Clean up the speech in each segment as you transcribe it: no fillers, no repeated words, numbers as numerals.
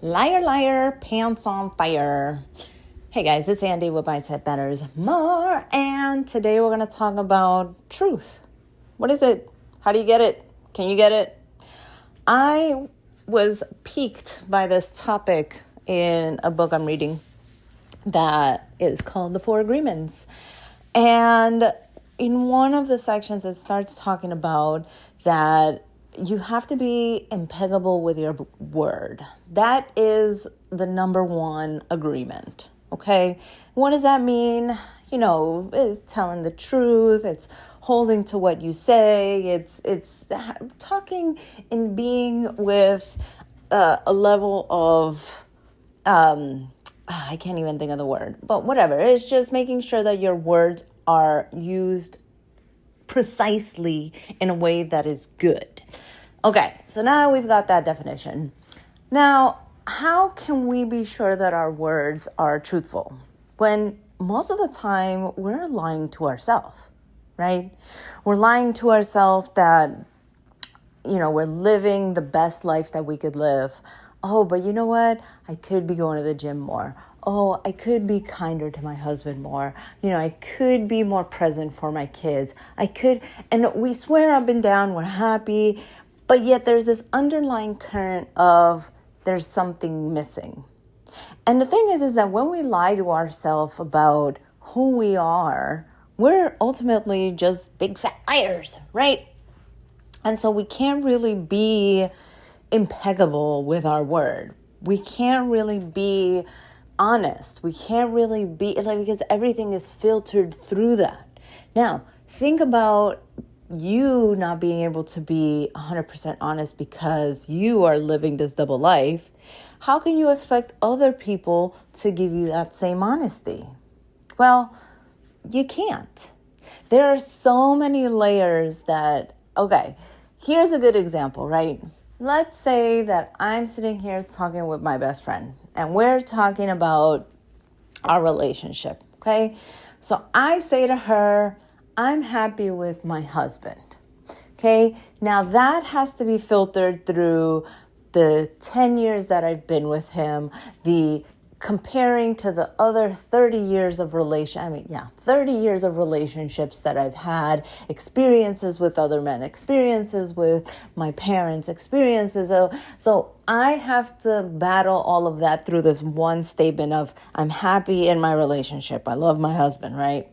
Liar, liar, pants on fire. Hey guys, it's Andy with Mindset Matters More, and today we're going to talk about truth. What is it? How do you get it? Can you get it? I was piqued by this topic in a book I'm reading that is called The Four Agreements. And in one of the sections, it starts talking about that you have to be impeccable with your word. That is the number one agreement. Okay. What does that mean? It's telling the truth. It's holding to what you say. It's talking and being with a level of, I can't even think of the word, but whatever. It's just making sure that your words are used precisely in a way that is good. Okay, so now we've got that definition. Now, how can we be sure that our words are truthful when most of the time we're lying to ourselves, right? We're lying to ourselves that, we're living the best life that we could live. Oh, but you know what? I could be going to the gym more. Oh, I could be kinder to my husband more. I could be more present for my kids. And we swear up and down we're happy, but yet there's this underlying current of there's something missing. And the thing is that when we lie to ourselves about who we are, we're ultimately just big fat liars, right? And so we can't really be impeccable with our word. We can't really be honest. We can't really be because everything is filtered through that. Now, think about you not being able to be 100% honest because you are living this double life. How can you expect other people to give you that same honesty? Well, you can't. There are so many layers okay, here's a good example, right? Let's say that I'm sitting here talking with my best friend and we're talking about our relationship, okay? So I say to her, I'm happy with my husband, okay? Now that has to be filtered through the 10 years that I've been with him, the comparing to the other 30 years of 30 years of relationships that I've had, experiences with other men, experiences with my parents, experiences. So I have to battle all of that through this one statement of I'm happy in my relationship. I love my husband, right?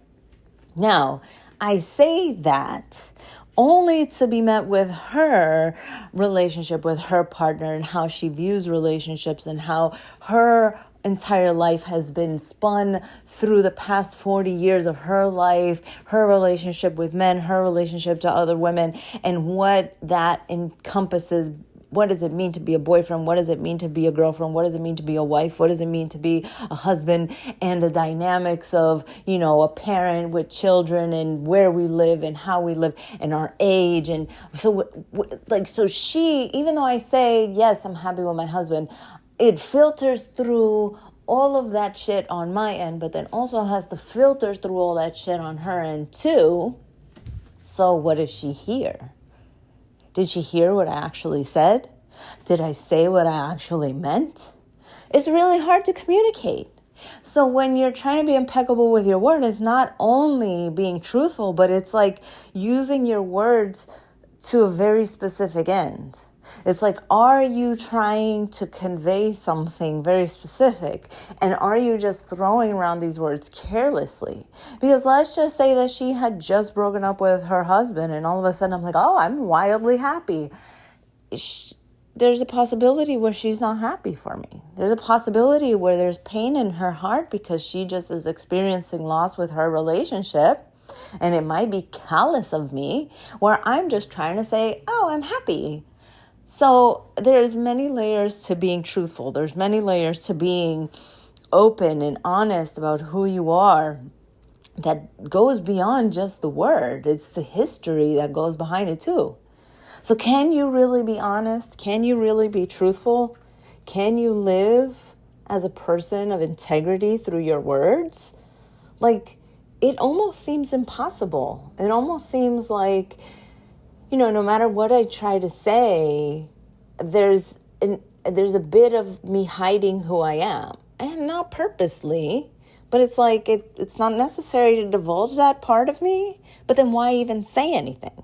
Now, I say that only to be met with her relationship with her partner and how she views relationships and how her entire life has been spun through the past 40 years of her life, her relationship with men, her relationship to other women, and what that encompasses. What does it mean to be a boyfriend? What does it mean to be a girlfriend? What does it mean to be a wife? What does it mean to be a husband? And the dynamics of, a parent with children and where we live and how we live and our age. And so she, even though I say, yes, I'm happy with my husband, it filters through all of that shit on my end, but then also has to filter through all that shit on her end too. So what does she hear? Did she hear what I actually said? Did I say what I actually meant? It's really hard to communicate. So when you're trying to be impeccable with your word, it's not only being truthful, but it's like using your words to a very specific end. It's like, are you trying to convey something very specific? And are you just throwing around these words carelessly? Because let's just say that she had just broken up with her husband and all of a sudden I'm like, oh, I'm wildly happy. There's a possibility where she's not happy for me. There's a possibility where there's pain in her heart because she just is experiencing loss with her relationship. And it might be callous of me where I'm just trying to say, oh, I'm happy. So there's many layers to being truthful. There's many layers to being open and honest about who you are that goes beyond just the word. It's the history that goes behind it too. So can you really be honest? Can you really be truthful? Can you live as a person of integrity through your words? It almost seems impossible. It almost seems like, no matter what I try to say, there's there's a bit of me hiding who I am, and not purposely, but it's like it's not necessary to divulge that part of me, but then why even say anything?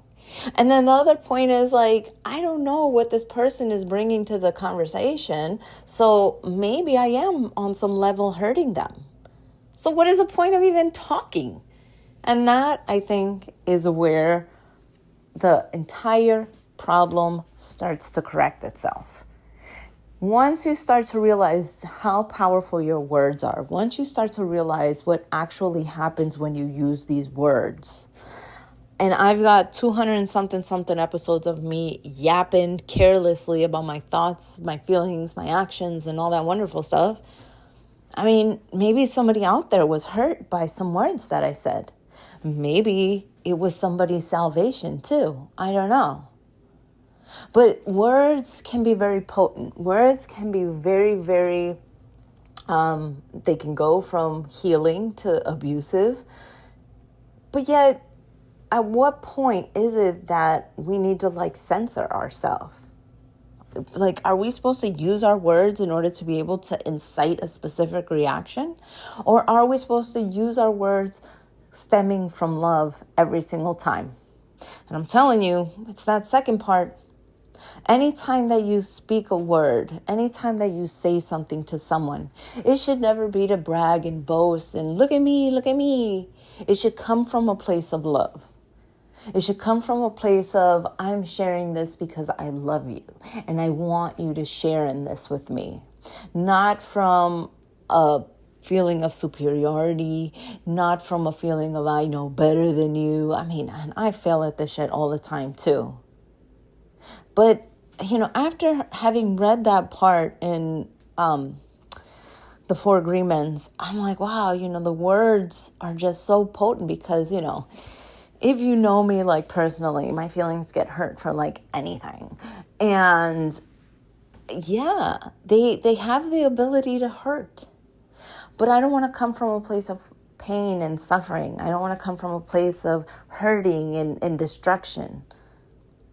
And then the other point is like, I don't know what this person is bringing to the conversation, so maybe I am on some level hurting them. So what is the point of even talking? And that, I think, is where the entire problem starts to correct itself. Once you start to realize how powerful your words are, once you start to realize what actually happens when you use these words, and I've got 200 and something episodes of me yapping carelessly about my thoughts, my feelings, my actions, and all that wonderful stuff. I mean, maybe somebody out there was hurt by some words that I said. Maybe it was somebody's salvation too. I don't know. But words can be very potent. Words can be very, very, they can go from healing to abusive. But yet, at what point is it that we need to censor ourselves? Are we supposed to use our words in order to be able to incite a specific reaction? Or are we supposed to use our words stemming from love every single time? And I'm telling you, it's that second part. Anytime that you speak a word, anytime that you say something to someone, it should never be to brag and boast and look at me, look at me. It should come from a place of love. It should come from a place of, I'm sharing this because I love you and I want you to share in this with me. Not from a feeling of superiority, not from a feeling of I know better than you. I mean, and I fail at this shit all the time too. But, after having read that part in the Four Agreements, I'm like, wow, the words are just so potent because, if you know me personally, my feelings get hurt for anything. And yeah, they have the ability to hurt. But I don't want to come from a place of pain and suffering. I don't want to come from a place of hurting and destruction.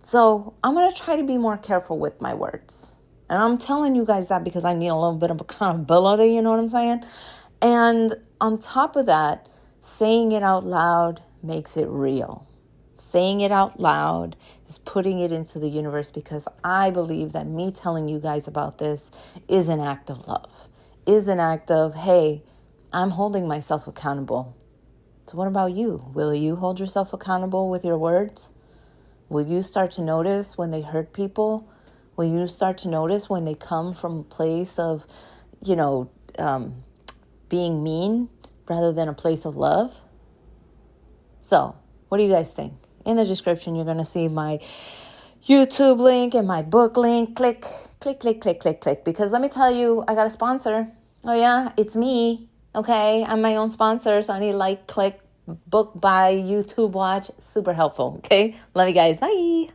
So I'm going to try to be more careful with my words. And I'm telling you guys that because I need a little bit of accountability, you know what I'm saying? And on top of that, saying it out loud makes it real. Saying it out loud is putting it into the universe because I believe that me telling you guys about this is an act of love, is an act of, hey, I'm holding myself accountable. So what about you? Will you hold yourself accountable with your words? Will you start to notice when they hurt people? Will you start to notice when they come from a place of, being mean rather than a place of love? So, what do you guys think? In the description, you're going to see my YouTube link and my book link. Click, click, click, click, click, click. Because let me tell you, I got a sponsor. Oh yeah, it's me. Okay, I'm my own sponsor. So I need click, book, buy, YouTube watch. Super helpful. Okay, love you guys. Bye.